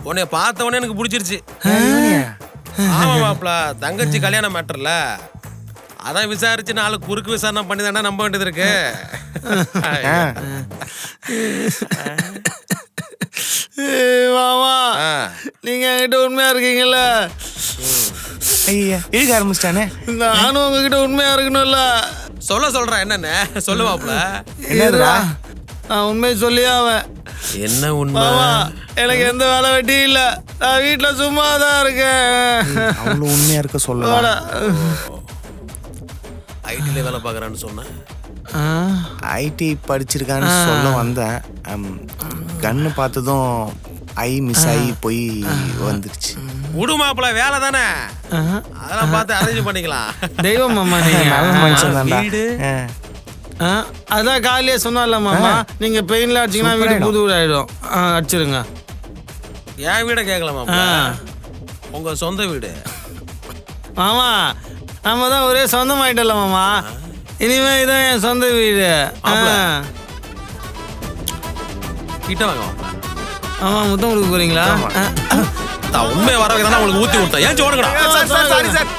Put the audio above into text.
உன்னை பார்த்த உடனே எனக்கு பிடிச்சிருச்சு. ஆமா மாப்பிள, தங்கச்சி கல்யாணம் மேட்டர்ல அதான் விசாரிச்சு 4 குறுக்கு விசாரணை பண்ணி தானே நம்ப வேண்டியது இருக்கு. மாமா நீங்க என்கிட்ட உண்மையா இருக்கீங்கல்ல? ஐயா இழுக்க ஆரம்பிச்சிட்டானே. நானும் உங்ககிட்ட உண்மையா இருக்கணும்ல? சொல்றேன் என்னன்னு சொல்லு மாப்பிள. என்னதுடா? நான் உண்மையை சொல்லியே அவன். என்ன உண்மை? மாமா எனக்கு எந்த வேலை வெட்டி இல்ல, நான் வீட்டுல சும்மா தான் இருக்கேன். அவ்வளவு உண்மையா இருக்க சொல்ல. ஐடில வேலை பார்க்கறான்னு சொன்னேன். ஐடி படிச்சிருக்கான்னு சொல்ல வந்தேன். கண்ணு பார்த்ததும் ஐ மிஸ் ஆகி போய் வந்துருச்சு. விடு மாப்பிள, வேலை தானே, அதெல்லாம் பார்த்து அரேஞ்ச் பண்ணிக்கலாம். தெய்வம் மாமா நீங்க. நல்ல மனுஷன் தான்டா. அதான் காலையிலே சொன்னால மாமா, நீங்க பெயின்ல அடிச்சீங்கன்னா வீடு புது வீடு ஆயிடும். அடிச்சிருங்க. என் வீட கேட்கல மாப்பிள, உங்க சொந்த வீடு. மாமா நம்ம தான் ஒரே சொந்தமாயிட்டல மாமா, இனிமே இதான் என் சொந்த வீடு. கிட்ட வாங்க மாப்பிள. ஆமா முத்தம் கொடுக்க போறீங்களா? உண்மையை வர வைக்க தானே உங்களுக்கு ஊத்தி விட்டேன். ஏன் ஓடுங்கடா. Sorry sir.